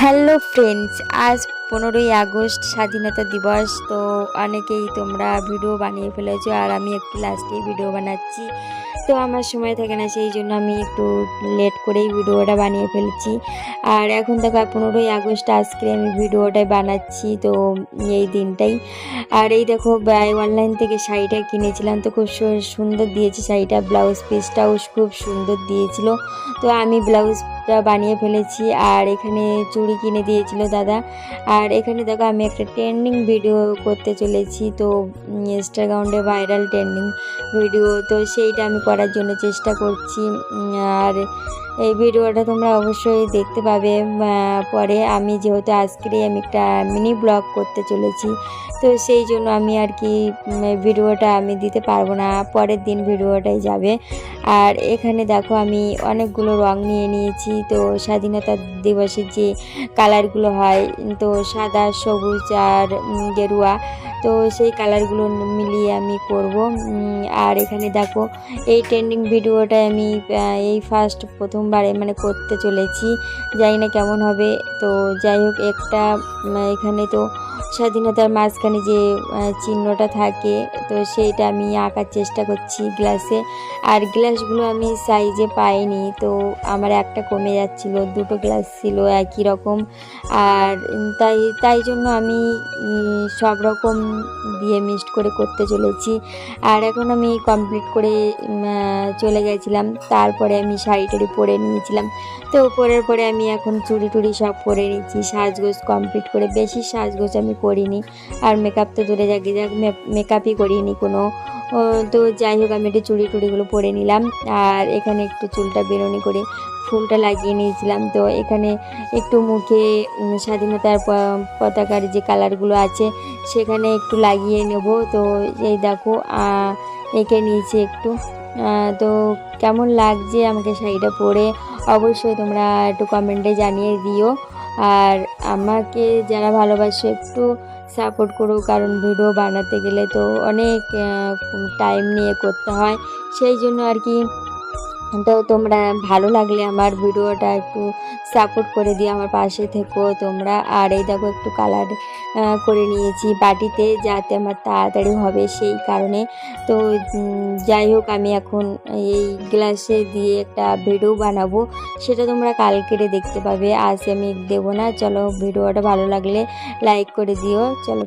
Hello friends, আজ 15ই August স্বাধীনতা দিবস। তো অনেকেই তোমরা ভিডিও বানিয়ে ফেলেছো, আর আমি একটু লাস্টেই ভিডিও বানাচ্ছি। তো আমার সময় থাকে না, সেই জন্য আমি একটু লেট করেই ভিডিওটা বানিয়ে ফেলছি। আর এখন দেখো 15ই আগস্ট আজকে আমি ভিডিওটাই বানাচ্ছি, তো এই দিনটাই। আর এই দেখো অনলাইন থেকে শাড়িটা কিনেছিলাম, তো খুব সুন্দর দিয়েছে শাড়িটা, ব্লাউজ পিসটাও খুব সুন্দর দিয়েছিল। তো আমি ব্লাউজটা বানিয়ে ফেলেছি। আর এখানে চুড়ি কিনে দিয়েছিল দাদা। আর এখানে দেখো আমি একটা ট্রেন্ডিং ভিডিও করতে চলেছি, তো ইনস্টাগ্রামে ভাইরাল ট্রেন্ডিং ভিডিও, তো সেইটা আমি করার জন্য চেষ্টা করছি। আর এই ভিডিওটা তোমরা অবশ্যই দেখতে পাবে পরে। আমি যেহেতু আজকেরই আমি একটা মিনি ব্লগ করতে চলেছি, তো সেই জন্য আমি আর কি ভিডিওটা আমি দিতে পারবো না, পরের দিন ভিডিওটাই যাবে। আর এখানে দেখো আমি অনেকগুলো রং নিয়ে নিয়েছি। তো স্বাধীনতা দিবসের যে কালারগুলো হয়, তো সাদা, সবুজ আর গেরুয়া, তো সেই কালারগুলো মিলিয়ে আমি করব। আর এখানে দেখো এই ট্রেন্ডিং ভিডিওটাই আমি এই প্রথমবারে মানে করতে চলেছি, জানি না কেমন হবে। তো যাই হোক, একটা এখানে তো স্বাধীনতার মাঝখানে যে চিহ্নটা থাকে, তো সেইটা আমি আঁকার চেষ্টা করছি গ্লাসে। আর গ্লাসগুলো আমি সাইজে পাইনি, তো আমার একটা কমে যাচ্ছিল, দুটো গ্লাস ছিল একই রকম। আর তাই জন্য আমি সব রকম দিয়ে মিক্সড করে করতে চলেছি। আর এখন আমি কমপ্লিট করে চলে গেছিলাম। তারপরে আমি শাড়ি টাড়ি পরে নিয়েছিলাম। তো পরার পরে আমি এখন চুড়ি টুড়ি সব পরে নিচ্ছি, সাজগোজ কমপ্লিট করে। বেশি সাজগোজ আমি করিনি, আর মেকআপ তো দূরে যাক মেকআপই করিনি কোনো। তো যাই হোক, আমি একটু চুড়ি টুড়িগুলো পরে নিলাম। আর এখানে একটু চুলটা বেরোনি করে ফুলটা লাগিয়ে নিয়েছিলাম। তো এখানে একটু মুখে স্বাধীনতার পতাকার যে কালারগুলো আছে সেখানে একটু লাগিয়ে নেব। তো এই দেখো এঁকে নিয়েছি একটু। তো কেমন লাগছে আমাকে শাড়িটা পরে অবশ্যই তোমরা একটু কমেন্টে জানিয়ে দিও। আর আমাকে যারা ভালোবাসে একটু সাপোর্ট করো, কারণ ভিডিও বানাতে গেলে তো অনেক টাইম নিয়ে করতে হয়, সেই জন্য আর কি। তো তোমরা ভালো লাগলে আমার ভিডিওটা একটু সাপোর্ট করে দিও, আমার পাশে থেকো তোমরা। আর এই দেখো একটু কালার করে নিয়েছি বাটিতে, যাতে আমার তাড়াতাড়ি হবে সেই কারণে। তো যাই হোক, আমি এখন এই গ্লাসে দিয়ে একটা ভিডিও বানাবো, সেটা তোমরা কালকেরে দেখতে পাবে, আজ আমি দেবো না। চলো, ভিডিওটা ভালো লাগলে লাইক করে দিও। চলো।